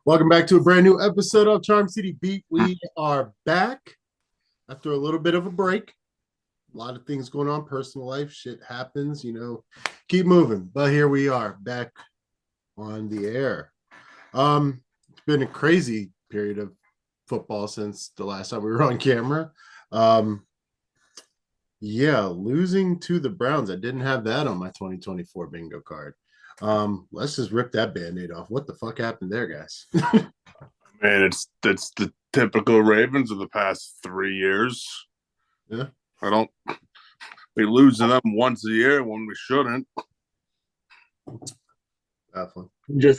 Welcome back to a brand new episode of Charm City Beat. We are back after a little bit of a break. A lot of things going on, personal life, shit happens, keep moving. But here we are back on the air. It's been a crazy period of football since the last time we were on camera. Um, yeah, losing to the Browns. I didn't have that on my 2024 bingo card. Let's just rip that band-aid off. What the fuck happened there, guys? Man, it's the typical Ravens of the past 3 years. Yeah, I don't we lose to them once a year when we shouldn't. definitely.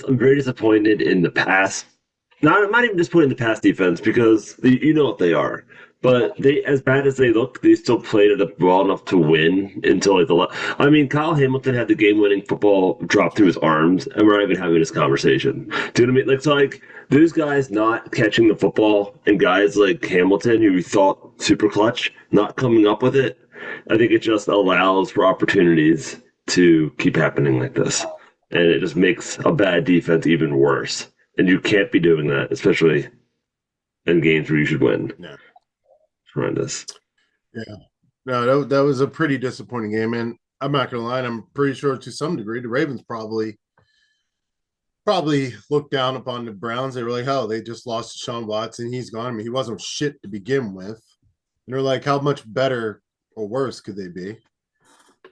I'm very disappointed in the pass. Not even disappointed in the pass defense because you know what they are. But they, as bad as they look, they still played it up well enough to win until like I mean, Kyle Hamilton had the game-winning football drop through his arms, and we're not even having this conversation. Do you know what I mean? Like, so like those guys not catching the football and guys like Hamilton who we thought super clutch not coming up with it. I think it just allows for opportunities to keep happening like this, and it just makes a bad defense even worse. And you can't be doing that, especially in games where you should win. Yeah. Horrendous. Yeah. No, that was a pretty disappointing game. And I'm not gonna lie, I'm pretty sure to some degree the Ravens probably looked down upon the Browns. They were like, hell, they just lost to Sean Watson. He's gone. I mean, he wasn't shit to begin with. And they're like, how much better or worse could they be?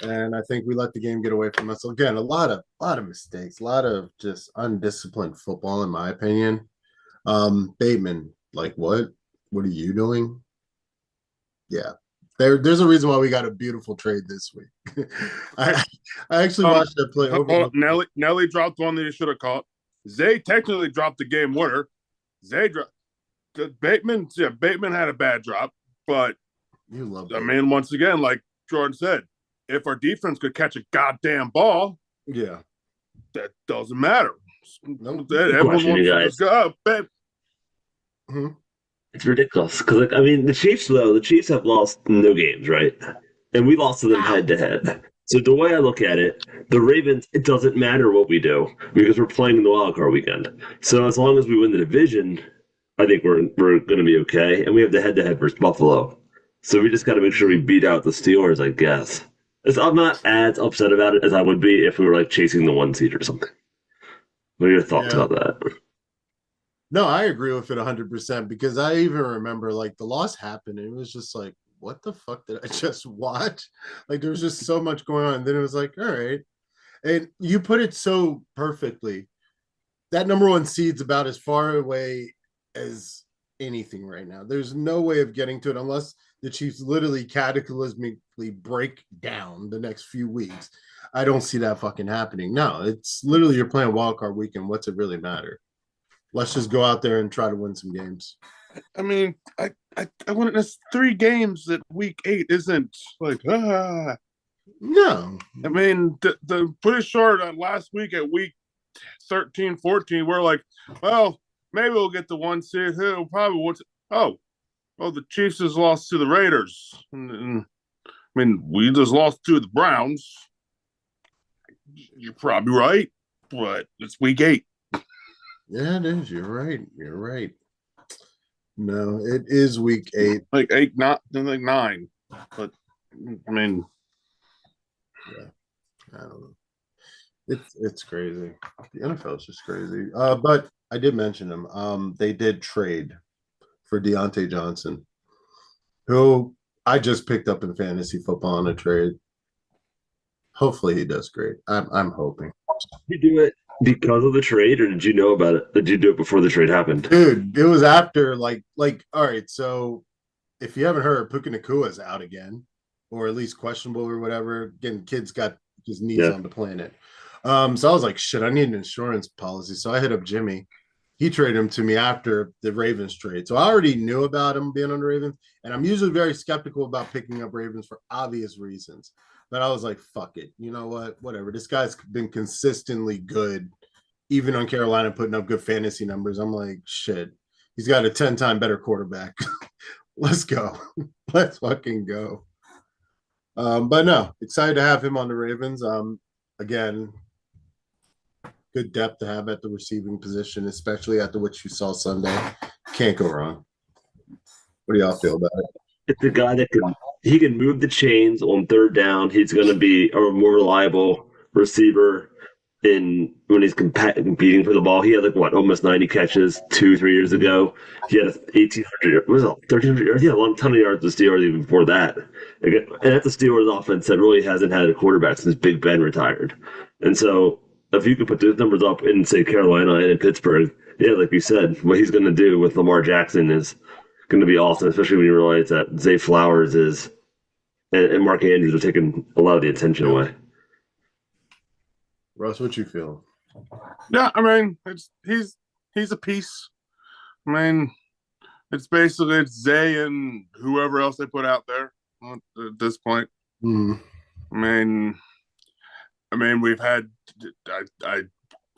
And I think we let the game get away from us. So again, a lot of mistakes, a lot of just undisciplined football, in my opinion. Bateman, like what? What are you doing? Yeah. There's a reason why we got a beautiful trade this week. I I actually Um, watched that play over. hold on. Nelly dropped one that he should have caught. Zay technically dropped the game winner. Zay dropped Bateman. Yeah, Bateman had a bad drop, but You love I that. mean, once again, like Jordan said, if our defense could catch a goddamn ball, Yeah. that doesn't matter. No. Everyone Question, you wants to just guys. go, oh, babe. Mhm. It's ridiculous because, like, I mean, the Chiefs have lost no games, right? And we lost to them head to head. So the way I look at it, the Ravens, it doesn't matter what we do because we're playing in the wild card weekend. So as long as we win the division, I think we're going to be okay. And we have the head to head versus Buffalo. So we just got to make sure we beat out the Steelers, I guess. I'm not as upset about it as I would be if we were like chasing the one seed or something. What are your thoughts Yeah. about that? No, I agree with it 100% because I even remember like the loss happened and it was just like, what the fuck did I just watch? Like there was just so much going on. And then it was like, all right. And you put it so perfectly. That number one seed's about as far away as anything right now. There's no way of getting to it unless the Chiefs literally cataclysmically break down the next few weeks. I don't see that fucking happening. No, it's literally you're playing wild card weekend. What's it really matter? Let's just go out there and try to win some games. I mean, I wouldn't. That's 3 games at week 8 isn't like No. I mean, the pretty sure that last week at week 13, 14, we're like, well, maybe we'll get the one seed. Who probably won't. Oh, the Chiefs has lost to the Raiders. And, I mean, we just lost to the Browns. You're probably right, but it's week 8. Yeah, it is. You're right. You're right. No, it is week 8. Like 8, not like 9. But I mean, Yeah. I don't know. It's crazy. The NFL is just crazy. But I did mention them. They did trade for Deontay Johnson, who I just picked up in fantasy football on a trade. Hopefully he does great. I'm hoping. Did you do it because of the trade, or did you know about it? Did you do it before the trade happened? Dude, it was after like all right, so if you haven't heard, Puka Nakua's out again, or at least questionable or whatever. Again, kid's got his knees Yeah. on the planet. So I was like, shit, I need an insurance policy. So I hit up Jimmy. He traded him to me after the Ravens trade. So I already knew about him being on the Ravens, and I'm usually very skeptical about picking up Ravens for obvious reasons. But I was like, fuck it. You know what? Whatever. This guy's been consistently good, even on Carolina, putting up good fantasy numbers. I'm like, shit. He's got a 10-time better quarterback. Let's go. Let's fucking go. But no, excited to have him on the Ravens. Again, good depth to have at the receiving position, especially after what you saw Sunday. Can't go wrong. What do y'all feel about it? It's a guy that can move the chains on third down. He's going to be a more reliable receiver in when he's competing for the ball. He had like what almost 90 catches 2-3 years ago. He had 1,800, what was it, 1,300 yards? He had a long ton of yards with the Steelers even before that. And that's the Steelers offense that really hasn't had a quarterback since Big Ben retired. And so if you could put those numbers up in say Carolina and in Pittsburgh, yeah, like you said, what he's going to do with Lamar Jackson is going to be awesome, especially when you realize that Zay Flowers is and Mark Andrews are taking a lot of the attention away. Russ, what you feel? Yeah, I mean, he's a piece. I mean, it's Zay and whoever else they put out there at this point. Mm. I mean, we've had I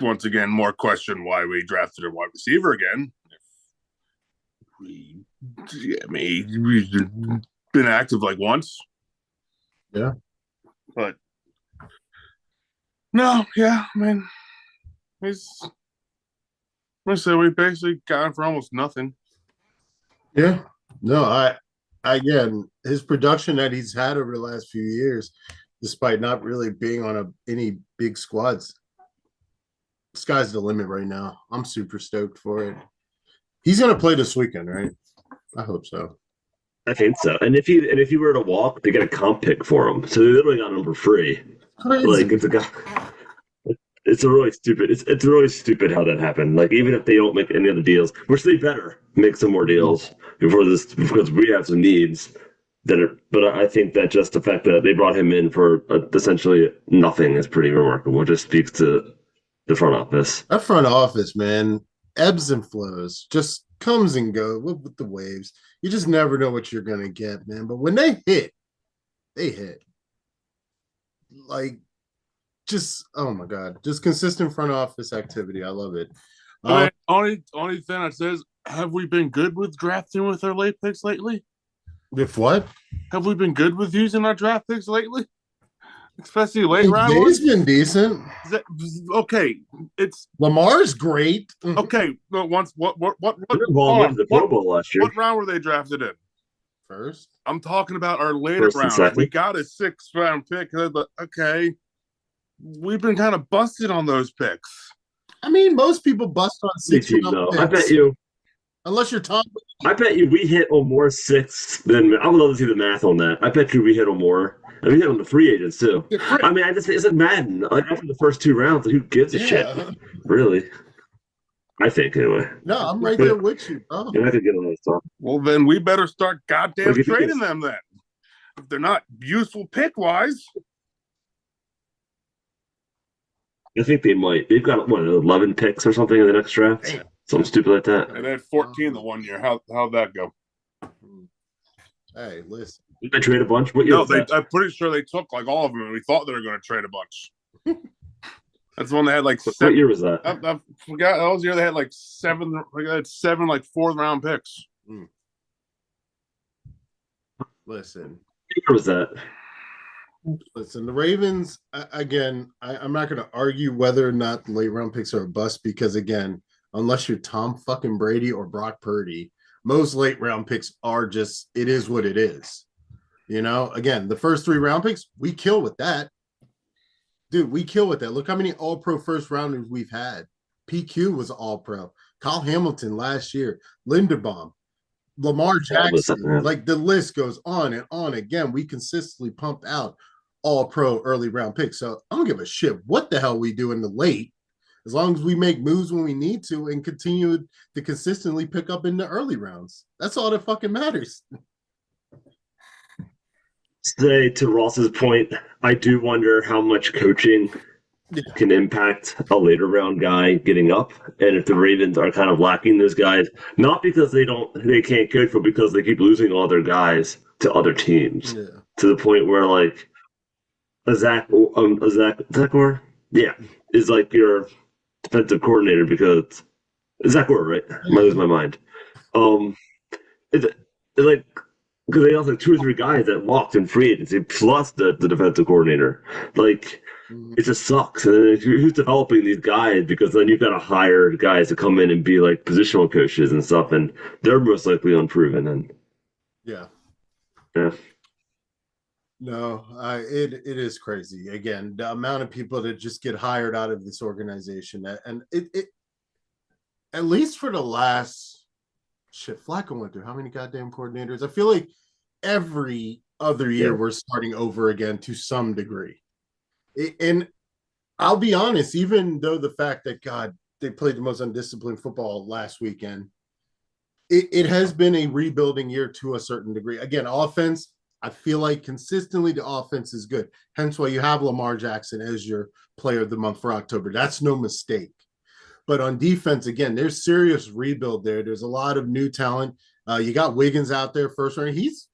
once again more question why we drafted a wide receiver again. We've been active like once. Yeah. But no, yeah, I mean, we basically got him for almost nothing. Yeah. No, again, his production that he's had over the last few years, despite not really being on any big squads, sky's the limit right now. I'm super stoked for it. He's gonna play this weekend, right? I hope so. I think so. And if he were to walk, they get a comp pick for him. So they literally got him for free. Crazy. Like it's a guy. It's really stupid. It's really stupid how that happened. Like even if they don't make any other deals, which they better make some more deals before this, because we have some needs. But I think that just the fact that they brought him in for essentially nothing is pretty remarkable. It just speaks to the front office. That front office, man, ebbs and flows, just comes and goes with the waves. You just never know what you're gonna get, man. But when they hit, they hit. Like, just oh my god, just consistent front office activity. I love it. Only thing that says, have we been good with drafting with our late picks lately? If what? Have we been good with using our draft picks lately? Especially late round. He's been decent. Okay, it's Lamar's great. Okay, but once what the Pro Bowl last year. What round were they drafted in? First. I'm talking about our later rounds. We got a 6th round pick. Okay, we've been kind of busted on those picks. I mean, most people bust on 6 round picks. I bet you. Unless you're Tom. I bet you we hit on more 6th than I would love to see the math on that. I bet you we hit on more. I mean, we hit on the free agents too. I mean, it's like Madden. Like after the first 2 rounds, who gives a shit? Really? I think anyway. No, I'm right there with you, bro. You're not gonna get on this talk. Well, then we better start goddamn trading them then. If they're not useful pick wise. I think they might. They've got 11 picks or something in the next draft. Damn. Something stupid like that. And they had 14 the one year. How'd that go? Hey, listen. Did they trade a bunch? I'm pretty sure they took like all of them, and we thought they were going to trade a bunch. That's the one they had like. What year was that? I forgot. That was the year they had like 7. They had 7 like 4th round picks. Listen. What year was that? Listen, the Ravens, again, I'm not going to argue whether or not the late round picks are a bust because, again, unless you're Tom fucking Brady or Brock Purdy, most late round picks are just, it is what it is. You know, again, the first 3 round picks, we kill with that. Dude, we kill with that. Look how many all-pro first rounders we've had. PQ was all-pro. Kyle Hamilton last year. Linderbaum. Lamar Jackson. Like the list goes on and on. Again, we consistently pumped out all-pro early round picks. So I don't give a shit what the hell we do in the late. As long as we make moves when we need to and continue to consistently pick up in the early rounds. That's all that fucking matters. Say, to Ross's point, I do wonder how much coaching can impact a later round guy getting up. And if the Ravens are kind of lacking those guys, not because they can't coach, but because they keep losing all their guys to other teams. Yeah. To the point where like Zach Orr? Yeah. Is like your defensive coordinator because Zach Orr, right? I might lose my mind. It's like because they also have 2 or 3 guys that walked in free agency plus the defensive coordinator. Like Mhm. it just sucks. And who's developing these guys? Because then you've got to hire guys to come in and be like positional coaches and stuff, and they're most likely unproven. And Yeah. yeah, No, it is crazy. Again, the amount of people that just get hired out of this organization, and it at least for the last shit, Flacco went through how many goddamn coordinators? I feel like every other yeah, year we're starting over again to some degree. And I'll be honest, even though the fact that God they played the most undisciplined football last weekend, it has been a rebuilding year to a certain degree. Again, offense, I feel like consistently the offense is good. Hence why you have Lamar Jackson as your player of the month for October. That's no mistake. But on defense, again, there's serious rebuild there. There's a lot of new talent. You got Wiggins out there first round. He's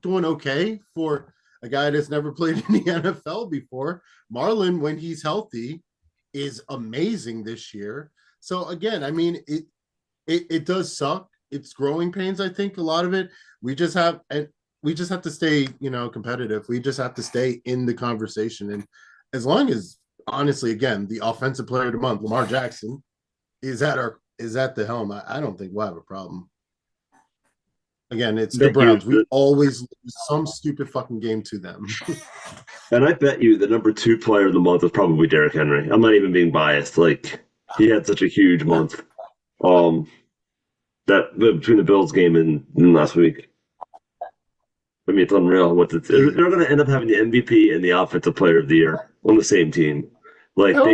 doing okay for a guy that's never played in the NFL before. Marlon, when he's healthy, is amazing this year. So again, I mean, it does suck. It's growing pains. I think a lot of it. We just have and we just have to stay, competitive. We just have to stay in the conversation. And as long as honestly, again, the offensive player of the month, Lamar Jackson, is at the helm, I don't think we'll have a problem. Again, it's the bet you, Browns. We always lose some stupid fucking game to them. and I bet you the number two player of the month is probably Derrick Henry. I'm not even being biased. Like he had such a huge month. Um, that between the Bills game and last week. I mean, it's unreal. They're Yeah. going to end up having the MVP and the Offensive Player of the Year on the same team. Like Hell,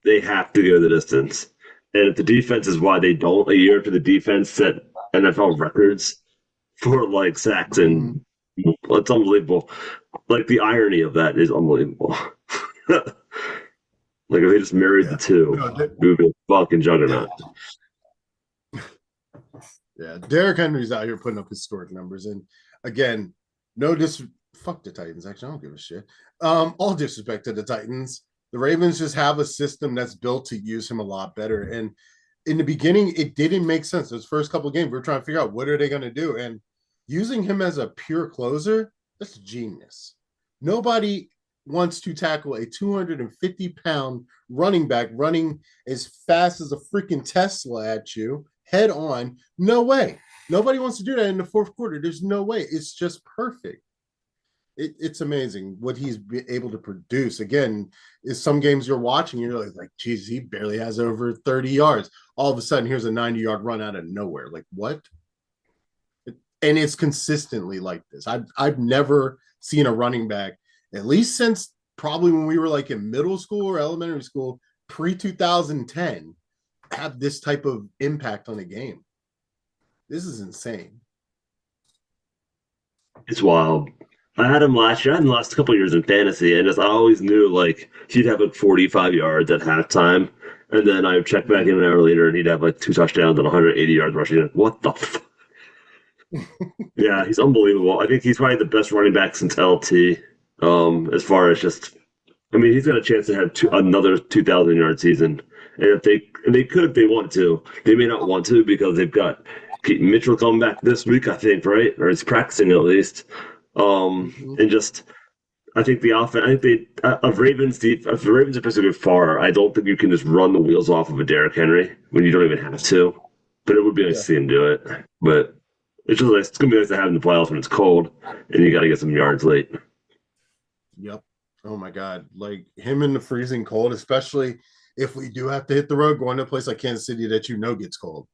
they have to go the distance. And if the defense is why they don't, a year after the defense set NFL records for like sacks Mhm. and it's unbelievable. Like the irony of that is unbelievable. Like if they just married the Yeah. two, No, it would be a fucking yeah. juggernaut. Yeah. Derrick Henry's out here putting up historic numbers. And again, no dis fuck the Titans. Actually, I don't give a shit. All disrespect to the Titans. The Ravens just have a system that's built to use him a lot better. And in the beginning, it didn't make sense. Those first couple of games, we were trying to figure out what are they going to do. And using him as a pure closer, that's genius. Nobody wants to tackle a 250-pound running back running as fast as a freaking Tesla at you head on. No way. Nobody wants to do that in the fourth quarter. There's no way. It's just perfect. It's amazing what he's able to produce. Again, is some games you're watching, you're like, geez, he barely has over 30 yards. All of a sudden, here's a 90-yard run out of nowhere. Like, what? And it's consistently like this. I've never seen a running back, at least since probably when we were like in middle school or elementary school, pre 2010, have this type of impact on a game. This is insane. It's wild. I had him last year. I had him last couple years in fantasy, and just I always knew like he'd have like 45 yards at halftime, and then I would check back in an hour later, and he'd have like two touchdowns and 180 yards rushing. Like, what the? Yeah, he's unbelievable. I think he's probably the best running back since LT. As far as just, I mean, he's got a chance to have another 2,000 yard season, and if they could if they want to, they may not want to because they've got Mitchell coming back this week, I think, right? Or he's practicing at least. Mhm. And just I think the offense. I think of Ravens. If the Ravens are supposed to go far, I don't think you can just run the wheels off of a Derrick Henry when you don't even have to. But it would be nice Yeah. to see him do it. But it's just nice. It's gonna be nice to have him in the playoffs when it's cold and you got to get some yards late. Yep. Oh my God. Like him in the freezing cold, especially if we do have to hit the road going to a place like Kansas City that gets cold.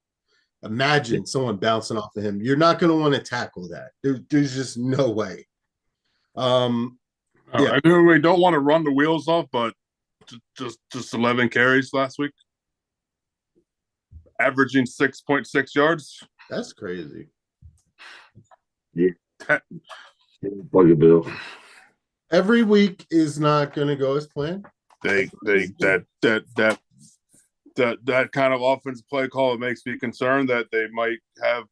Yeah. Imagine someone bouncing off of him. You're not going to want to tackle that. There's just no way. Um, yeah, I know we don't want to run the wheels off, but just 11 carries last week, averaging 6.6 yards. that's crazy. Yeah. Bugaboo. Every week is not going to go as planned. They that kind of offense play call, it makes me concerned that they might have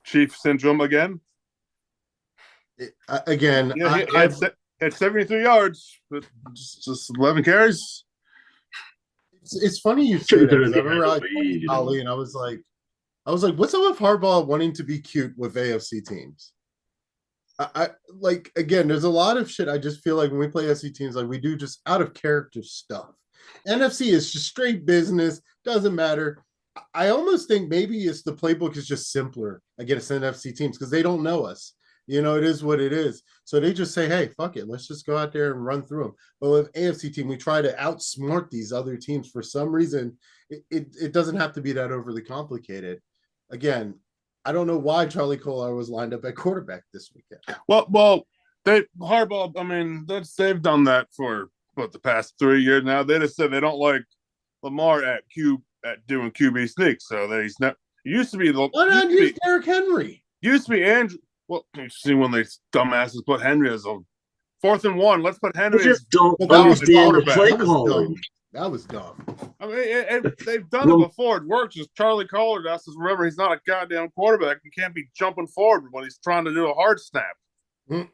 Chief syndrome again. Again, Yeah, he had 73 yards, but just 11 carries. it's funny you say that because I remember I talked to Ali and I was like, what's up with Harbaugh wanting to be cute with AFC teams? I like again, there's a lot of shit. I just feel like when we play SC teams, like we do just out of character stuff. NFC is just straight business, doesn't matter. I almost think maybe it's the playbook is just simpler against NFC teams because they don't know us. You know, it is what it is. So they just say, hey, fuck it. Let's just go out there and run through them. But with AFC team, we try to outsmart these other teams for some reason. It doesn't have to be that overly complicated. Again, I don't know why Charlie Kolar was lined up at quarterback this weekend. Well, they Harbaugh. I mean, they've done that for the past 3 years now. They just said they don't like Lamar at doing QB sneaks. So he's not. It used to be the. Why not use Derrick Henry? Used to be Andrew. Well, you see when they dumbasses put Henry as a 4th and 1. Let's put Henry. They just don't understand the play calling. That was dumb. I mean, they've done it before. It works. Just Charlie Kolar does. Remember, he's not a goddamn quarterback. He can't be jumping forward when he's trying to do a hard snap. Mm.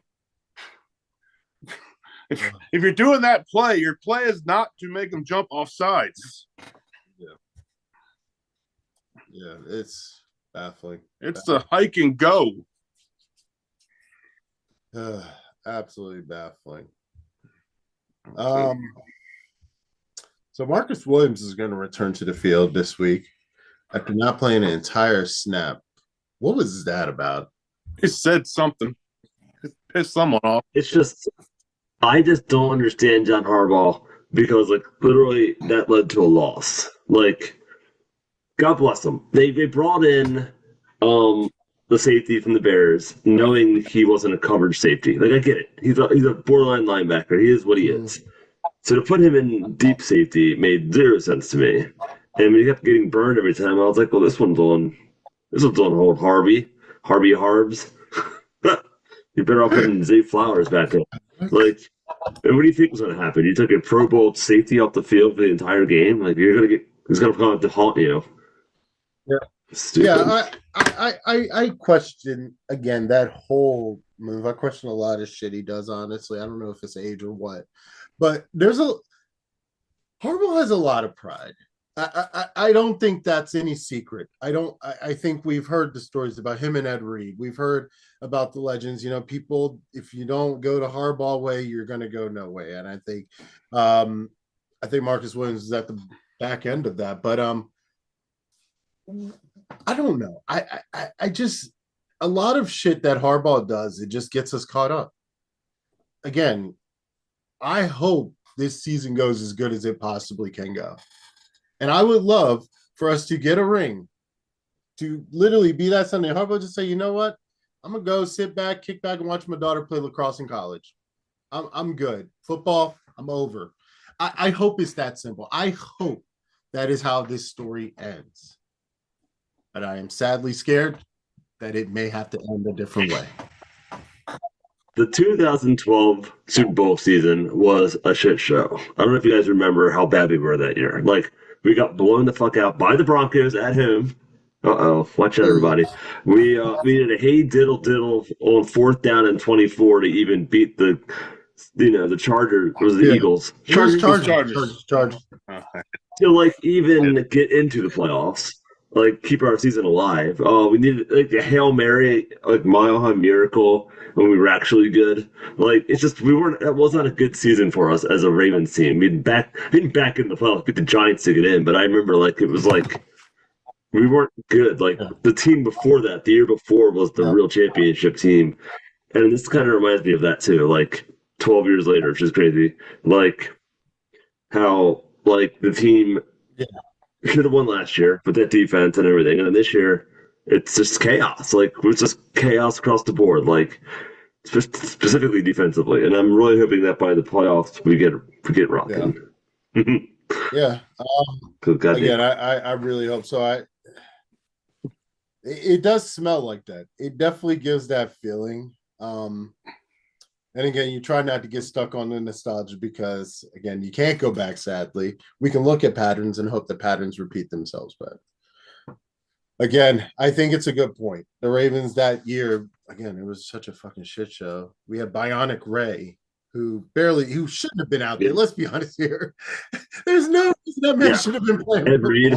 If you're doing that play, your play is not to make him jump off sides. Yeah, it's baffling. It's the hike and go. Absolutely baffling. So Marcus Williams is going to return to the field this week after not playing an entire snap. What was that about? He said something. It pissed someone off. It's just, I just don't understand John Harbaugh because, like, literally that led to a loss. Like, God bless them. They brought in the safety from the Bears, knowing he wasn't a coverage safety. Like, I get it. He's a borderline linebacker. He is what he is. So to put him in deep safety made zero sense to me. And when he kept getting burned every time, I was like, well, this one's on hold Harvey Harbs. You're better off putting Zay Flowers back up. Like, and what do you think was going to happen? You took a Pro Bowl safety off the field for the entire game? Like, he's going to come out to haunt you. Yeah. Stupid. Yeah, I question, again, that whole move. I question a lot of shit he does, honestly. I don't know if it's age or what. But Harbaugh has a lot of pride. I don't think that's any secret. I think we've heard the stories about him and Ed Reed. We've heard about the legends. You know, people, if you don't go to Harbaugh way, you're going to go no way. And I think Marcus Williams is at the back end of that. But I don't know. I just, a lot of shit that Harbaugh does, it just gets us caught up. Again, I hope this season goes as good as it possibly can go. And I would love for us to get a ring, to literally be that Sunday. Harbaugh just say, you know what? I'm going to go sit back, kick back, and watch my daughter play lacrosse in college. I'm good. Football, I'm over. I hope it's that simple. I hope that is how this story ends. But I am sadly scared that it may have to end a different way. The 2012 Super Bowl season was a shit show. I don't know if you guys remember how bad we were that year. Like, we got blown the fuck out by the Broncos at home. Watch out, everybody. We did a hey diddle on 4th down and 24 to even beat the Chargers. It was the Eagles. Chargers. To, like, even get into the playoffs. Like, keep our season alive. Oh, we needed, like, a Hail Mary, like, Mile High Miracle when we were actually good. Like, it's just, that was not a good season for us as a Ravens team. We'd back in the playoffs, beat the Giants to get in, but I remember, like, it was like, we weren't good. Like, the team before that, the year before, was the real championship team. And this kind of reminds me of that, too. Like, 12 years later, which is crazy. Like, how, like, the team should have won last year with that defense and everything, and then this year it's just chaos. Like, it's just chaos across the board, like specifically defensively. And I'm really hoping that by the playoffs we get rocking. Yeah. Again, I really hope so. It does smell like that. It definitely gives that feeling. And again, you try not to get stuck on the nostalgia because, again, you can't go back, sadly. We can look at patterns and hope the patterns repeat themselves. But, again, I think it's a good point. The Ravens that year, again, it was such a fucking shit show. We had Bionic Ray, who shouldn't have been out there. Let's be honest here. There's no reason that man should have been playing Ed Reed.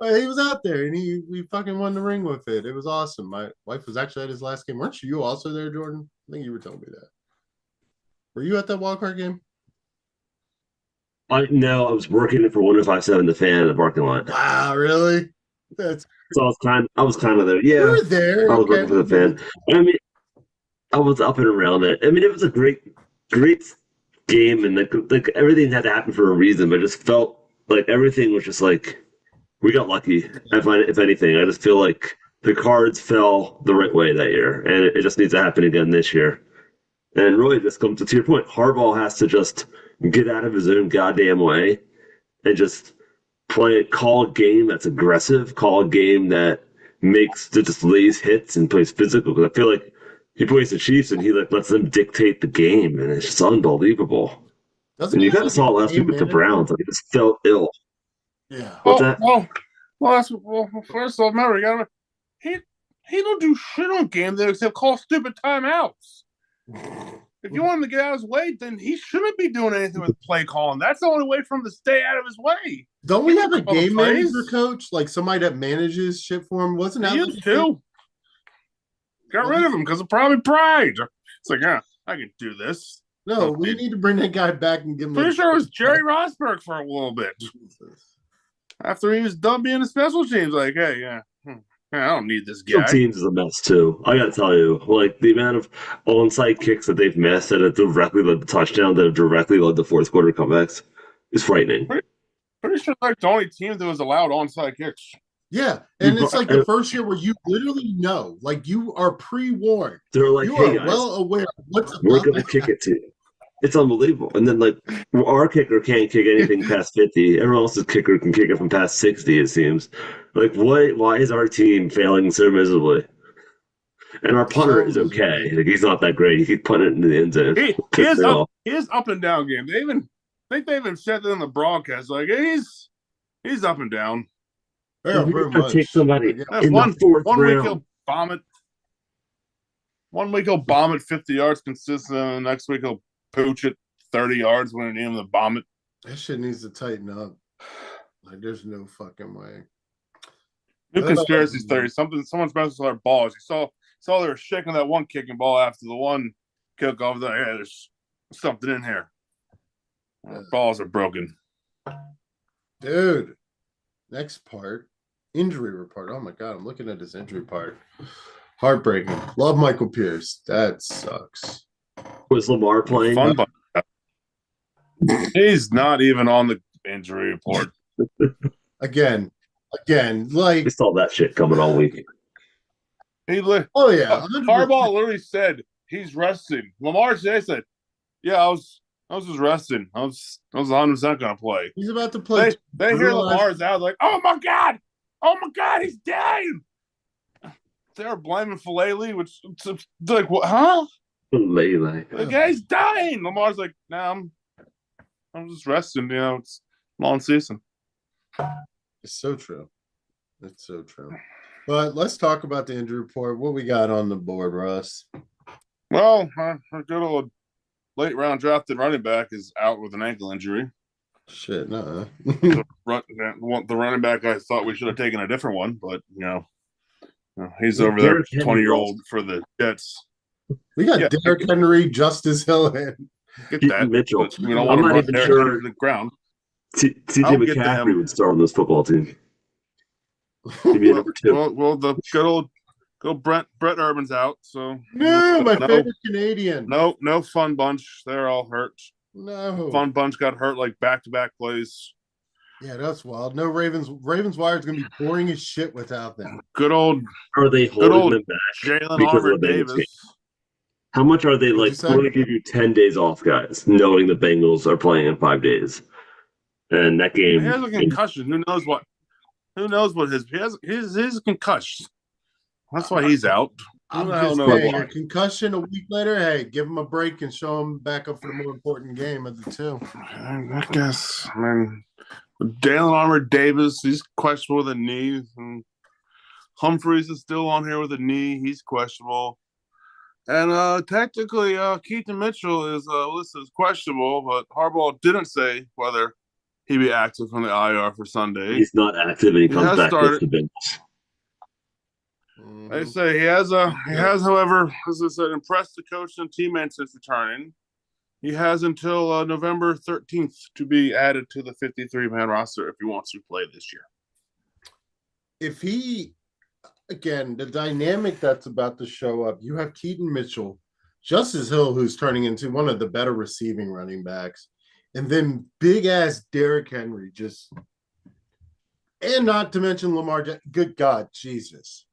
He was out there and we fucking won the ring with it. It was awesome. My wife was actually at his last game. Weren't you also there, Jordan? I think you were telling me that. Were you at that wild card game? I was working for 1057 The Fan in the parking lot. Wow, really? That's So I was kind of there. You Yeah, were there. I was Okay. working for the fan. I mean, I was up and around it. I mean, it was a great game, and like everything had to happen for a reason. But it just felt like everything was just like we got lucky. I find if anything, I just feel like the cards fell the right way that year, and it just needs to happen again this year. And really, this comes to your point. Harbaugh has to just get out of his own goddamn way and just call a game that's aggressive, call a game that just lays hits and plays physical. Because I feel like he plays the Chiefs and he like lets them dictate the game, and it's just unbelievable. Doesn't And he you have kind of like saw it a last week game with the manager? Browns. Like it just felt ill. Yeah. What's Well, that? well, first of all, remember, he don't do shit on game day except call stupid timeouts. If you want him to get out of his way, then he shouldn't be doing anything with play calling. That's the only way for him to stay out of his way. Don't we have a Call the game plays. manager coach? Like somebody that manages shit for him? Wasn't that He like used to. Got rid of him because of probably pride. It's like, yeah, I can do this. No, we need to bring that guy back and give him Pretty sure it was Jerry Rosberg for a little bit. After he was done being a special teams, like, hey, yeah, I don't need this Some guy. teams is a mess too. I gotta tell you, like the amount of onside kicks that they've missed that have directly led to touchdown, that have directly led to fourth quarter comebacks, is frightening. Pretty sure like the only team that was allowed onside kicks. Yeah, and it's like the first year where you literally know, like you are pre-warned. They're like, you hey are guys, well aware of what's we're about gonna kick it to you. It's unbelievable. And then like our kicker can't kick anything past 50. Everyone else's kicker can kick it from past 60, it seems. Like why is our team failing so miserably? And our punter is okay. Like he's not that great. He keeps putting it into the end zone. He is up and down game. They even said that in the broadcast. Like he's up and down. Yeah, pretty much. Take somebody in the fourth one round. week he'll bomb it. 1 week he'll bomb it 50 yards consistent, and the next week he'll pooch it 30 yards when it needs to bomb it. That shit needs to tighten up. Like there's no fucking way. New conspiracy theory. Someone's messing with our balls. You saw they were shaking that one kicking ball after the one kickoff. Like, hey, there's something in here. Our balls are broken. Dude. Next part. Injury report. Oh my god, I'm looking at this injury part. Heartbreaking. Love Michael Pierce. That sucks. Was Lamar playing? Fun, he's not even on the injury report. Again, like we saw that shit coming all week. Oh yeah, 100%. Harbaugh literally said he's resting. Lamar today said, "Yeah, I was just resting. I was 100% gonna play." He's about to play. They hear Lamar's out, like, "Oh my god, he's dying." They're blaming Filele, which like, what? Huh? Filele. The guy's dying. Lamar's like, "Nah, I'm just resting. You know, it's long season." It's so true. It's so true. But let's talk about the injury report. What we got on the board, Russ? Well, our good old late round drafted running back is out with an ankle injury. Shit, no. The running back, I thought we should have taken a different one, but he's over there, 20-year-old for the Jets. We got Derrick Henry, Justice Hill, and get that Mitchell. We don't want I'm to not even sure the ground. TJ McCaffrey would start on this football team. Maybe number 2. Well, the good old Brett Urban's out, so my favorite Canadian. No fun bunch. They're all hurt. No fun bunch got hurt like back-to-back plays. Yeah, that's wild. No Ravens. Ravens wire is gonna be boring as shit without them. Good old. Are they holding them back? Jalen Armour Davis. How much are they like? We're going to give you 10 days off, guys, knowing the Bengals are playing in 5 days, and that game. He has a concussion. Who knows what? His concussion. That's why he's out. I'm just saying, a concussion a week later. Hey, give him a break and show him back up for the more important game of the two. I guess. I mean, Jalen Armour Davis, he's questionable with a knee. And Humphreys is still on here with a knee. He's questionable. And technically, Keaton Mitchell is listed as questionable, but Harbaugh didn't say whether he be active from the IR for Sunday. He's not active, and he comes has back with started. the bench. I say he has, however, as I said, impressed the coach and teammate since returning. He has until November 13th to be added to the 53-man roster if he wants to play this year. If he, again, the dynamic that's about to show up, you have Keaton Mitchell, Justice Hill, who's turning into one of the better receiving running backs, and then big-ass Derrick Henry, and not to mention Lamar, good God, Jesus.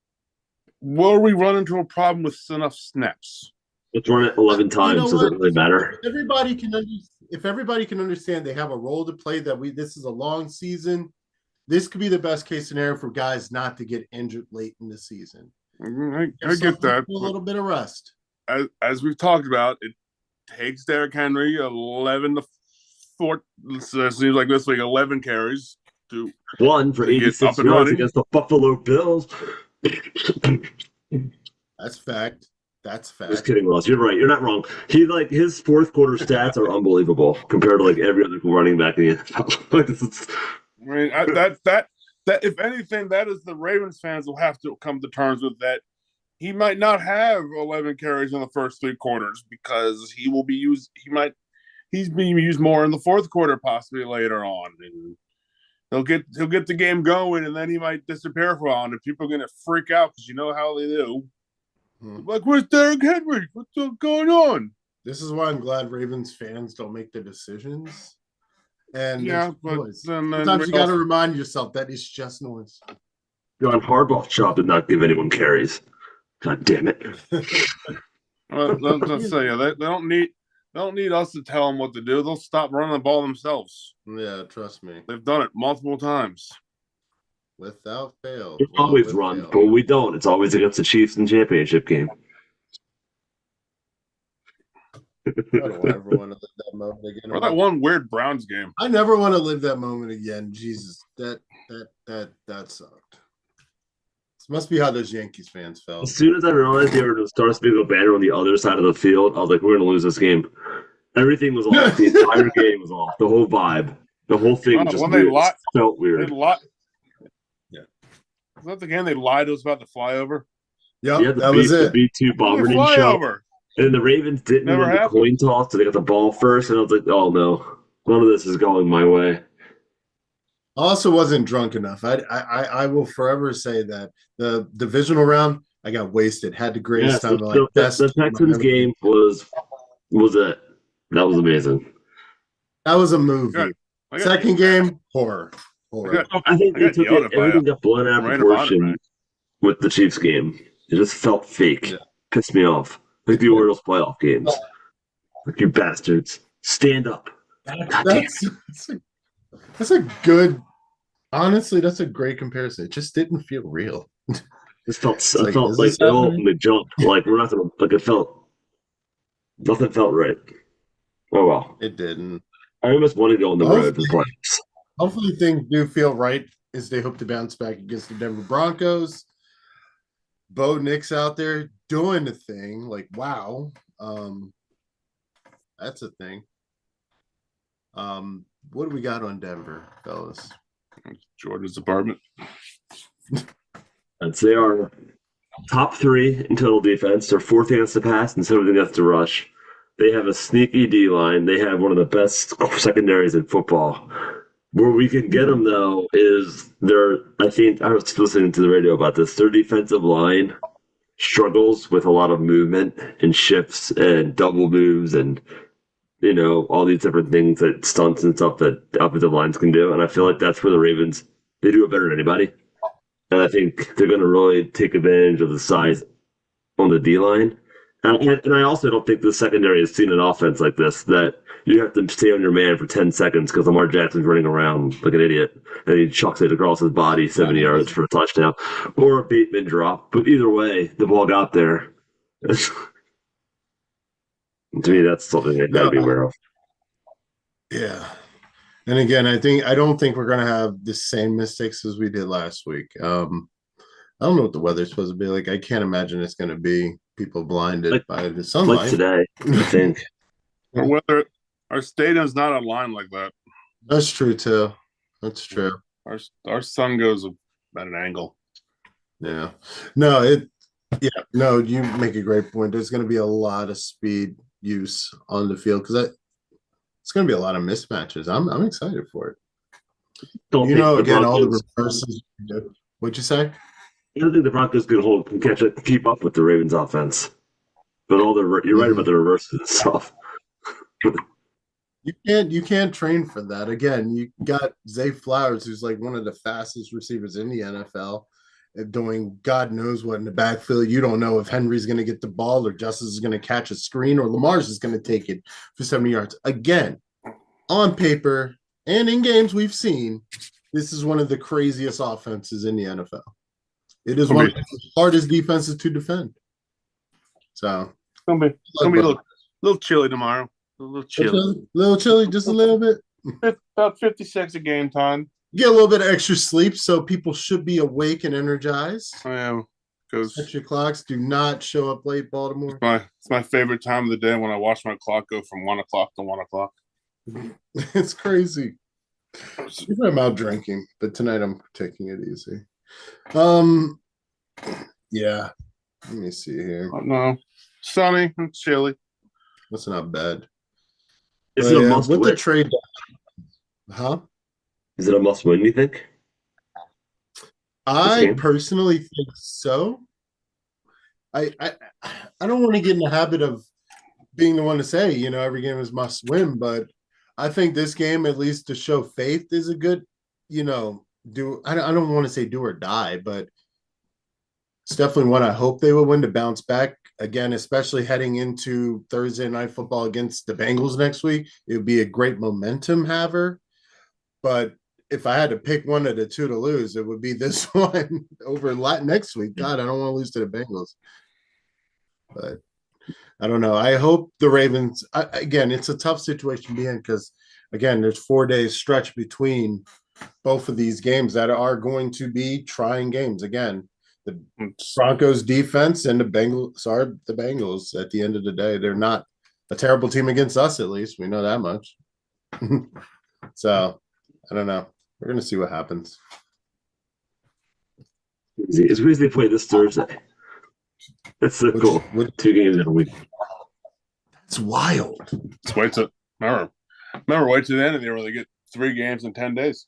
Will we run into a problem with enough snaps? Let's run it 11 times. Does it really matter? If everybody can understand they have a role to play, this is a long season, this could be the best case scenario for guys not to get injured late in the season. I get that. A little bit of rest. As we've talked about, it takes Derrick Henry 11 to 4. It seems like this week 11 carries to one for 86 yards against the Buffalo Bills. That's fact. Just kidding, Ross. You're right. You're not wrong. His fourth quarter stats are unbelievable compared to every other running back in the NFL. I mean, that if anything, that is the Ravens fans will have to come to terms with that. He might not have 11 carries in the first 3 quarters because he will be used. He's being used more in the fourth quarter, possibly later on, and he'll get the game going, and then he might disappear for a while, and people are going to freak out because you know how they do. Like, where's Derrick Henry? What's going on? This is why I'm glad Ravens fans don't make the decisions. And but sometimes you got to remind yourself that it's just noise. John Harbaugh's job did not give anyone carries. God damn it! Let's say they don't need us to tell them what to do. They'll stop running the ball themselves. Yeah, trust me. They've done it multiple times. Without fail. We always run, but we don't. It's always against the Chiefs in championship game. I don't ever want to live that moment again. Or that one weird Browns game. I never want to live that moment again. Jesus, that sucked. This must be how those Yankees fans felt. As soon as I realized they were going to start Star-Spangled Banner on the other side of the field, I was like, we're going to lose this game. Everything was off. The entire game was off. The whole vibe. The whole thing just felt weird. Yeah. Was that the game they lied to us about the flyover? Yeah, that was it. The B-2 Bomberdine shot. And the Ravens didn't win the coin toss, so they got the ball first, and I was like, oh, no. None of this is going my way. I also wasn't drunk enough. I will forever say that the divisional round, I got wasted. Had the greatest time. The Texans game was it. That was amazing. That was a movie. Second game, horror. I think everything got blown out of proportion with the Chiefs game. It just felt fake. Yeah. Pissed me off. Like the Orioles playoff games. Like, you bastards. Stand up. That's a good, honestly, that's a great comparison. It just didn't feel real. It felt like they all jumped. Like, we're not gonna, nothing felt right. Oh, well. It didn't. I almost want to go on the road for playoffs. Hopefully things do feel right as they hope to bounce back against the Denver Broncos. Bo Nix out there doing the thing. Like, wow. That's a thing. What do we got on Denver, fellas? Jordan's apartment. I'd say our top 3 in total defense. They're 4th against the pass and 7th against the rush. They have a sneaky D-line. They have one of the best secondaries in football. Where we can get them, though, is I think I was listening to the radio about this. Their defensive line struggles with a lot of movement and shifts and double moves and, all these different things that stunts and stuff that offensive lines can do. And I feel like that's where the Ravens, they do it better than anybody. And I think they're going to really take advantage of the size on the D-line. And I also don't think the secondary has seen an offense like this, that you have to stay on your man for 10 seconds because Lamar Jackson's running around like an idiot, and he chucks it across his body 70 yards for a touchdown, or a Bateman drop. But either way, the ball got there. To me, that's something I got to be aware of. Yeah. And again, I don't think we're going to have the same mistakes as we did last week. I don't know what the weather's supposed to be like. I can't imagine it's going to be people blinded by the sunlight. Like today, I think. Or whether our stadium's not aligned like that. That's true too. That's true. Our sun goes at an angle. Yeah. No, yeah, no, you make a great point. There's going to be a lot of speed use on the field because it's going to be a lot of mismatches. I'm excited for it. Don't You think know, the again, all the Broncos. reverses. What'd you say? I don't think the Broncos can catch it, keep up with the Ravens offense. But you're right about Mhm. the reverses and stuff. You can't train for that. Again, you got Zay Flowers, who's like one of the fastest receivers in the NFL, doing God knows what in the backfield. You don't know if Henry's going to get the ball or Justice is going to catch a screen or Lamar's is going to take it for 70 yards. Again, on paper and in games we've seen, this is one of the craziest offenses in the NFL. It is one of the hardest defenses to defend. So It's gonna be a little chilly tomorrow. A little chilly, just a little bit. About 56 at game time. Get a little bit of extra sleep, so people should be awake and energized. I am, because Set your clocks. Do not show up late, Baltimore. it's my favorite time of the day when I watch my clock go from 1 o'clock to 1 o'clock. It's crazy. Usually I'm out drinking, but tonight I'm taking it easy. Yeah. Let me see here. No, sunny and chilly. That's not bad. Is it a must with win? the trade, huh? Is it a must win, you think? This I game? personally think so. I don't want to get in the habit of being the one to say, every game is must win, but I think this game, at least to show faith, is a good, I don't want to say do or die, but it's definitely one I hope they will win to bounce back again, especially heading into Thursday night football against the Bengals next week. It would be a great momentum haver. But if I had to pick one of the two to lose, it would be this one over next week. God, I don't want to lose to the Bengals. But I don't know. I hope the Ravens, again, it's a tough situation to be in because, again, there's 4 days stretch between both of these games that are going to be trying games. Again, the Broncos defense and the Bengals are the Bengals at the end of the day. They're not a terrible team against us, at least. We know that much. So I don't know. We're going to see what happens. It's crazy they play this Thursday. That's so cool. 2 games in a week. It's wild. Let's wait to remember wait to the end of the year where they get 3 games in 10 days.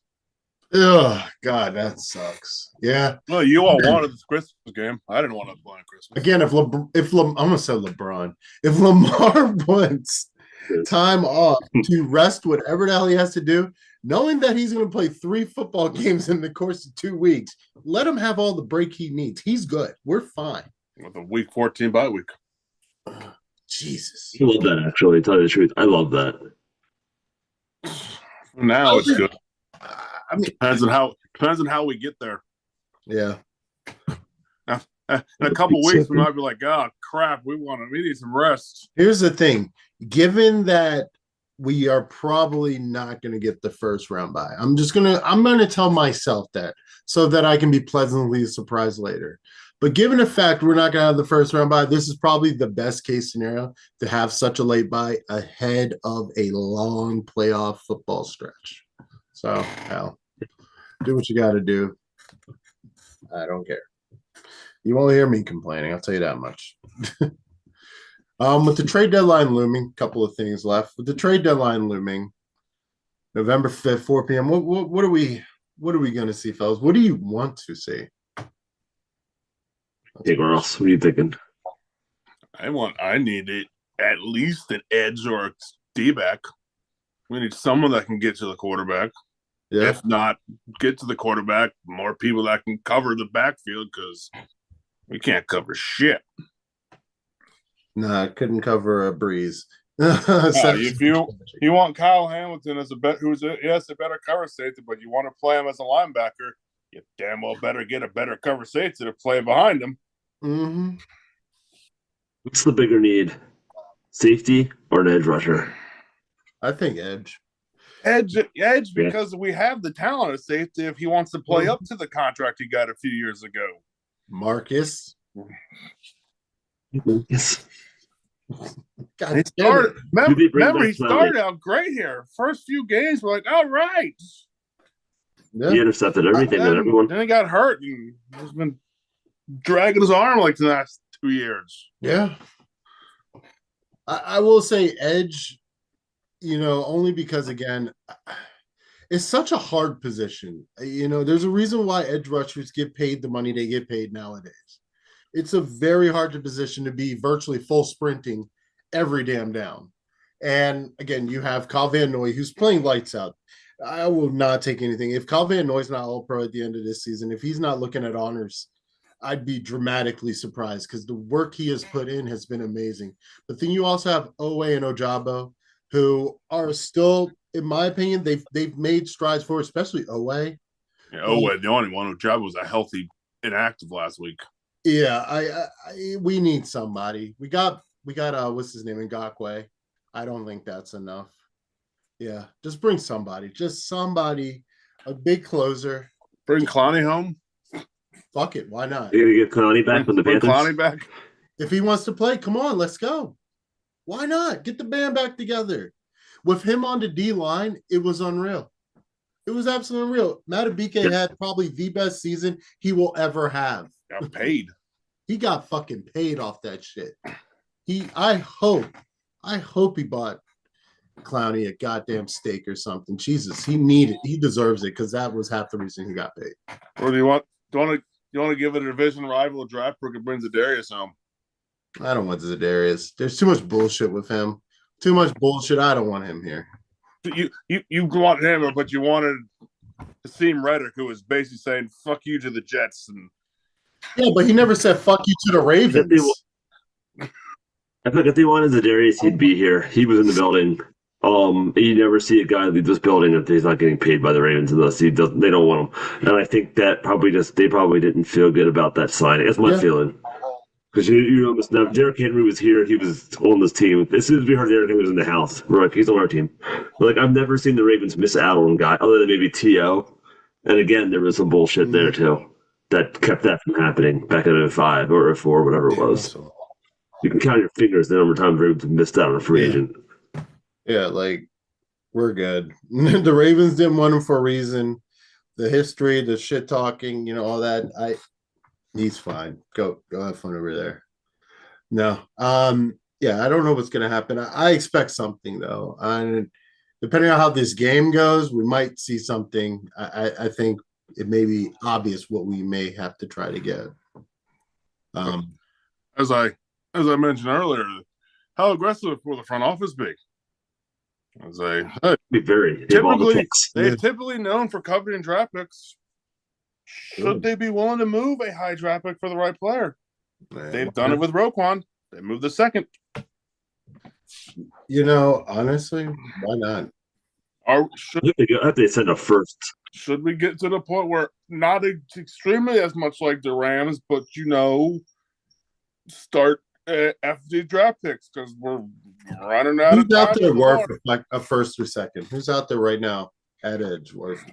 Oh God, that sucks. Yeah. Well, you all wanted this Christmas game. I didn't want to play on Christmas. Again, I'm gonna say LeBron. If Lamar wants time off to rest whatever the hell he has to do, knowing that he's going to play 3 football games in the course of 2 weeks, let him have all the break he needs. He's good. We're fine. With a week 14 bye week. Jesus. I love that, actually, to tell you the truth. I love that. Now it's good. I mean, depends on how we get there. Yeah. In a couple weeks, we might be like, "Oh crap, we need some rest." Here's the thing: given that we are probably not going to get the first round bye, I'm gonna tell myself that so that I can be pleasantly surprised later. But given the fact we're not going to have the first round bye, this is probably the best case scenario to have such a late bye ahead of a long playoff football stretch. So, hell, do what you got to do. I don't care. You won't hear me complaining. I'll tell you that much. With the trade deadline looming, a couple of things left. With the trade deadline looming, November 5th, 4 p.m. What are we going to see, fellas? What do you want to see? Hey, Ross, what are you thinking? I need at least an edge or a D-back. We need someone that can get to the quarterback. Yeah. If not, get to the quarterback, more people that can cover the backfield because we can't cover shit. Nah, couldn't cover a breeze. If you want Kyle Hamilton as a better cover safety, but you want to play him as a linebacker, you damn well better get a better cover safety to play behind him. Mm-hmm. What's the bigger need, safety or an edge rusher? I think edge. Edge, because we have the talent of safety if he wants to play up to the contract he got a few years ago. Marcus. Yes. God He damn it. started. Did they bring Remember, back he Clowney? started out great here. First few games, we're like, all right. He Yeah. intercepted everything and everyone. Then he got hurt and has been dragging his arm like the last 2 years. Yeah. I will say edge, only because, again, it's such a hard position. There's a reason why edge rushers get paid the money they get paid nowadays. It's a very hard position to be virtually full sprinting every damn down. And again, you have Kyle Van Noy, who's playing lights out. I will not take anything. If Kyle Van Noy's not all pro at the end of this season, if he's not looking at honors, I'd be dramatically surprised because the work he has put in has been amazing. But then you also have Owe and Ojabo, who are still, in my opinion, they've made strides forward, especially Owe. Yeah, the only one whose job was a healthy inactive last week. Yeah, we need somebody. We got what's his name, Ngakwe. I don't think that's enough. Yeah, just bring somebody. Just somebody, a big closer. Bring Clowney home. Fuck it, why not? You're gonna get Clowney back from the Bring Panthers. Clowney back. If he wants to play, come on, let's go. Why not? Get the band back together. With him on the D line, it was unreal. It was absolutely unreal. Matabike had probably the best season he will ever have. Got paid. He got fucking paid off that shit. I hope he bought Clowney a goddamn steak or something. Jesus, he deserves it because that was half the reason he got paid. Or do you want to give a division rival a draft pick and bring Zadarius home? I don't want Zadarius. There's too much bullshit with him. Too much bullshit. I don't want him here. You want him, but you wanted Hakeem Reddick, who was basically saying "fuck you" to the Jets, and yeah, but he never said "fuck you" to the Ravens. I think if they wanted Zadarius, he'd be here. He was in the building. You never see a guy leave this building if he's not getting paid by the Ravens unless they don't want him. And I think that they probably didn't feel good about that signing. That's my feeling. Because you almost know Derrick Henry was here. He was on this team. As soon as we heard Derrick Henry was in the house, we're like, he's on our team. But I've never seen the Ravens miss out on a guy other than maybe T.O. And again, there was some bullshit there too that kept that from happening back in 05 or 04, whatever it was. You can count your fingers the number of times Ravens missed out on a free agent. Yeah, we're good. The Ravens didn't want him for a reason. The history, the shit talking, all that. He's fine. Go have fun over there. No. Yeah, I don't know what's gonna happen. I expect something though. And depending on how this game goes, we might see something. I think it may be obvious what we may have to try to get. As I mentioned earlier, how aggressive will the front office be? They're typically known for covering draft picks. Should they be willing to move a high draft pick for the right player? They've done it with Roquan. They moved the second. Honestly, why not? If they send a first. Should we get to the point where not extremely as much like the Rams, but start FD draft picks because we're running out of time. Who's out there worth a first or second? Who's out there right now at edge worth?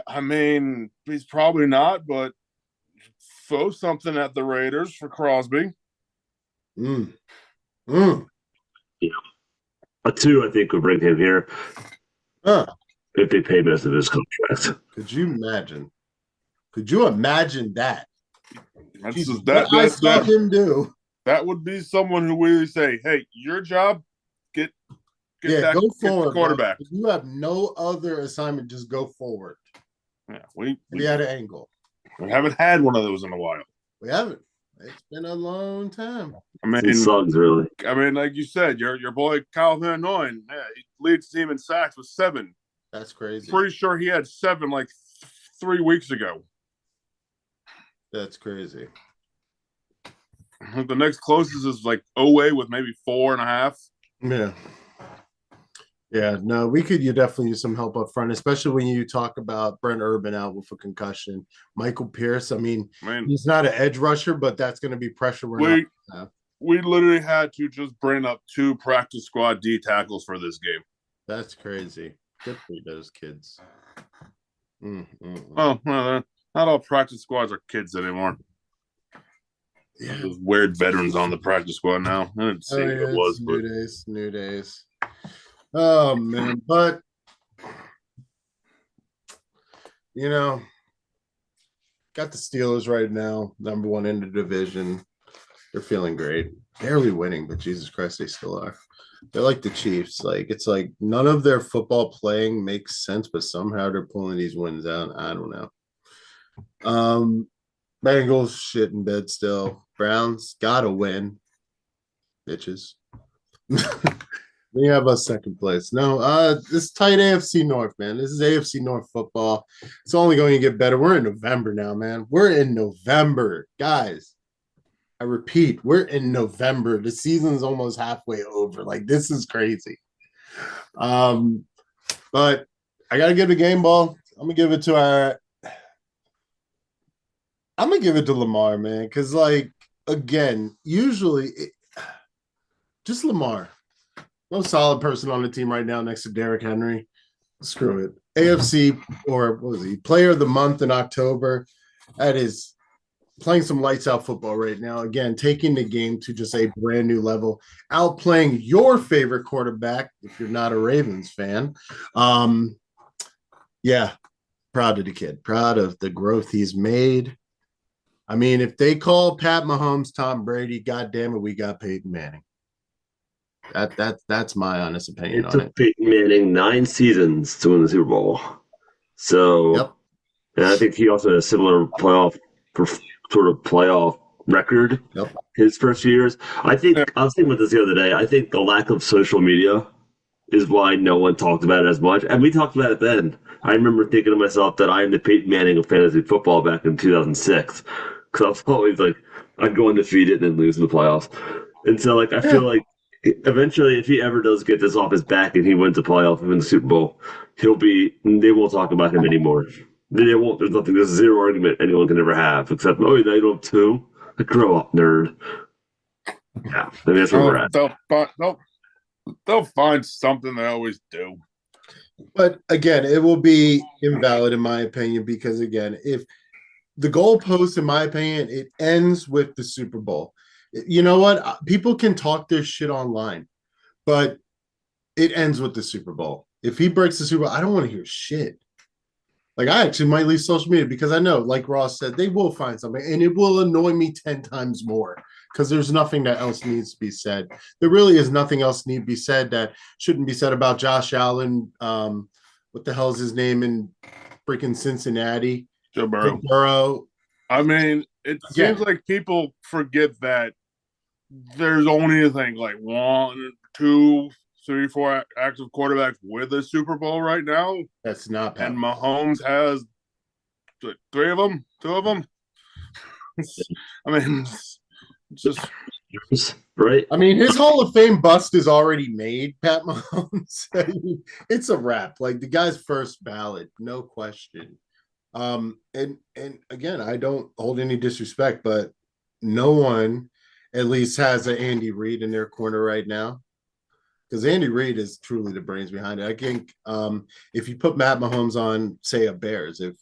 I mean, he's probably not, but throw something at the Raiders for Crosby. Yeah. A 2, I think, would bring him here. If they pay most of his contract. Could you imagine? Could you imagine that? I saw him do. That would be someone who we say, "Hey, your job, get go forward, the quarterback." You have no other assignment; just go forward. Yeah, we had an angle. We haven't had one of those in a while. We haven't. It's been a long time. I mean, it sucks, really. I mean, like you said, your boy Kyle Van Noy, he leads the team in sacks with 7. That's crazy. Pretty sure he had 7 like 3 weeks ago. That's crazy. The next closest is like Owe with maybe 4.5. Yeah. Yeah, no, you definitely use some help up front, especially when you talk about Brent Urban out with a concussion. Michael Pierce, I mean he's not an edge rusher, but that's going to be pressure. We literally had to just bring up 2 practice squad D tackles for this game. That's crazy. Good for those kids. Oh, well, not all practice squads are kids anymore. Yeah. Those weird veterans on the practice squad now. I didn't Oh see what yeah, it it's was, but new days. Oh man, but you know, got the Steelers right now, number one in the division. They're feeling great. Barely winning, but Jesus Christ, they still are. They're like the Chiefs. Like it's like none of their football playing makes sense, but somehow they're pulling these wins out. I don't know. Bengals shit in bed still. Browns gotta win, bitches. We have a second place. No, this tight AFC North, man. This is AFC North football. It's only going to get better. We're in November now, man. We're in November, guys. I repeat, we're in November. The season's almost halfway over. Like this is crazy. Um, but I gotta give the game ball. I'm gonna give it to Lamar, man. Cause like again, usually just Lamar. Most solid person on the team right now next to Derrick Henry. Screw it. AFC or what was he? Player of the month in October. That is playing some lights out football right now. Again, taking the game to just a brand new level, outplaying your favorite quarterback if you're not a Ravens fan. Yeah, proud of the kid, proud of the growth he's made. I mean, if they call Pat Mahomes Tom Brady, God damn it, we got Peyton Manning. That's my honest opinion It on took it. Peyton Manning 9 seasons to win the Super Bowl. So, Yep. and I think he also had a similar sort of playoff record Yep. his first years. yeah. I was thinking about this the other day. I think the lack of social media is why no one talked about it as much. And we talked about it then. I remember thinking to myself that I am the Peyton Manning of fantasy football back in 2006. Because I was always like, I'd go undefeated and then lose in the playoffs. And so, like, I feel Yeah. like eventually, if he ever does get this off his back and he wins a playoff and wins the Super Bowl, they won't talk about him anymore. There's zero argument anyone can ever have except, oh, now you don't have two? Like, grow up, nerd. Yeah, I mean, that's where we're Oh, at. they'll find something. They always do. But again, it will be invalid in my opinion because again, if the goalpost, in my opinion, it ends with the Super Bowl. You know what? People can talk their shit online, but it ends with the Super Bowl. If he breaks the Super Bowl, I don't want to hear shit. Like I actually might leave social media because I know, like Ross said, they will find something, and it will annoy me 10 times more because there's nothing that else needs to be said. There really is nothing else need to be said that shouldn't be said about Josh Allen. What the hell is his name in freaking Cincinnati? Joe Joe Burrow. Burrow. I mean, it seems Again, like people forget that there's only, I think, like 1, 2, 3, 4 active quarterbacks with a Super Bowl right now, that's not and Pat. Mahomes has like, 3 of them, 2 of them. I mean, it's just Right? I mean, his Hall of Fame bust is already made, Pat Mahomes. I mean, it's a wrap. Like the guy's first ballot, no question. And again, I don't hold any disrespect, but no one at least has an Andy Reid in their corner right now. Because Andy Reid is truly the brains behind it. I think if you put Matt Mahomes on, say, a Bears, if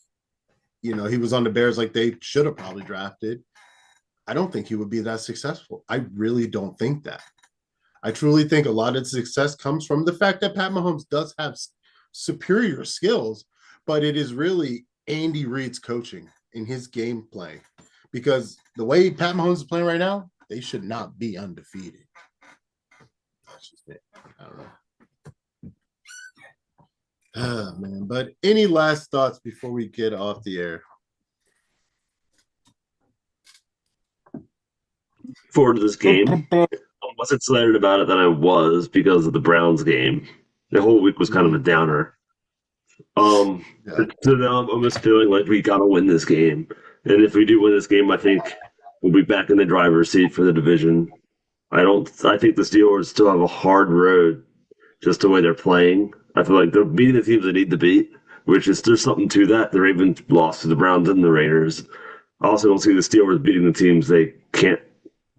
he was on the Bears like they should have probably drafted, I don't think he would be that successful. I really don't think that. I truly think a lot of success comes from the fact that Pat Mahomes does have superior skills, but it is really Andy Reid's coaching in his game play. Because the way Pat Mahomes is playing right now, they should not be undefeated. That's just it. I don't know. Man. But any last thoughts before we get off the air? Forward to this game. I wasn't excited about it than I was because of the Browns game. The whole week was kind of a downer. Yeah. So now I'm almost feeling like we gotta win this game. And if we do win this game, I think we'll be back in the driver's seat for the division. I think the Steelers still have a hard road just the way they're playing. I feel like they're beating the teams they need to beat, which is there's something to that. The Ravens lost to the Browns and the Raiders. I also don't see the Steelers beating the teams they can't.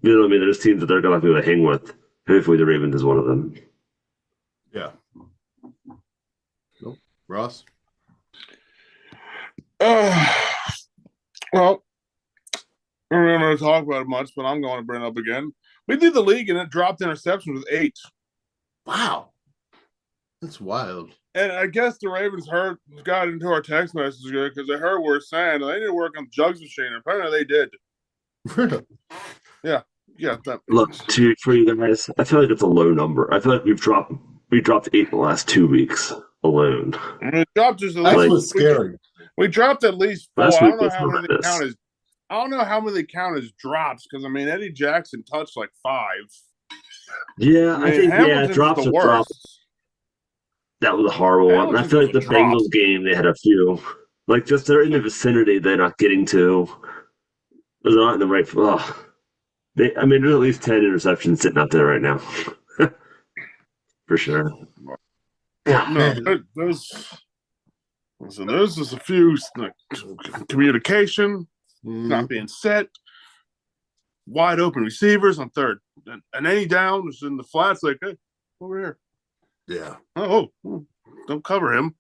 You know what I mean? There's teams that they're going to have to hang with. Hopefully, the Ravens is one of them. Yeah. Nope. Ross? well, I'm not going to talk about it much, but I'm going to bring it up again. We did the league and it dropped interceptions with 8. Wow. That's wild. And I guess the Ravens got into our text messages because they heard we are saying they didn't work on the jugs machine. Apparently they did. Really? Yeah. Yeah. Look, for you guys, I feel like it's a low number. I feel like we dropped 8 in the last 2 weeks alone. We dropped just at That's least. what's scary. We dropped at least 4. Last I week don't know was how many they horrendous. count as. I don't know how many they count as drops because I mean Eddie Jackson touched like 5. Yeah, I think Hamilton's drops the are worst. drops. That was a horrible one. And I feel like the Bengals game, they had a few. Like, just they're in the vicinity they're not getting to. They're not in the right. There's at least 10 interceptions sitting out there right now. For sure. No, there's just a few communication not being set. Wide open receivers on third. And any down is in the flats like, hey, over here. Yeah. Oh, don't cover him.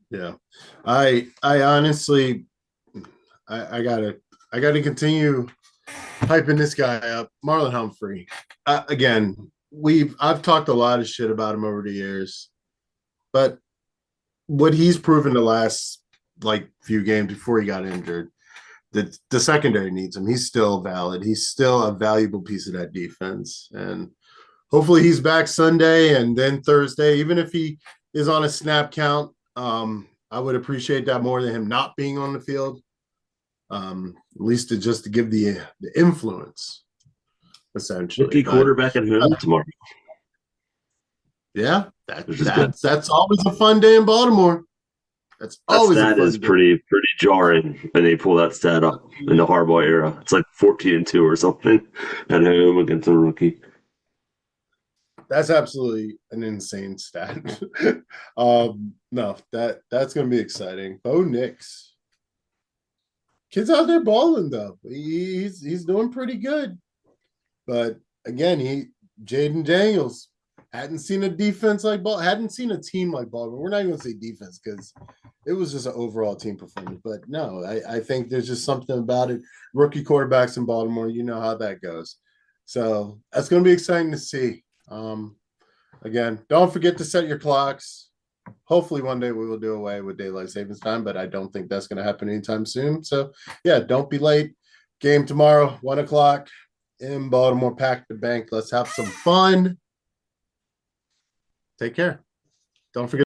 Yeah. I honestly I gotta continue hyping this guy up. Marlon Humphrey. Again, I've talked a lot of shit about him over the years, but what he's proven the last few games before he got injured, that the secondary needs him. He's still valid. He's still a valuable piece of that defense. And hopefully he's back Sunday and then Thursday, even if he is on a snap count. I would appreciate that more than him not being on the field. At least just to give the influence, essentially. Rookie quarterback at home tomorrow. Yeah, that's always a fun day in Baltimore. That's always that is pretty jarring when they pull that stat up in the Harbaugh era. It's like 14-2 or something at home against a rookie. That's absolutely an insane stat. No, that's gonna be exciting. Bo Nix. Kid's out there balling though. He's doing pretty good. But again, Jaden Daniels hadn't seen a defense like ball, hadn't seen a team like Baltimore. We're not even gonna say defense because it was just an overall team performance. But no, I think there's just something about it. Rookie quarterbacks in Baltimore, you know how that goes. So that's gonna be exciting to see. Again, don't forget to set your clocks. Hopefully one day we will do away with daylight savings time, but I don't think that's going to happen anytime soon. So yeah, don't be late. Game tomorrow, 1:00 in Baltimore. Pack the bank. Let's have some fun. Take care. Don't forget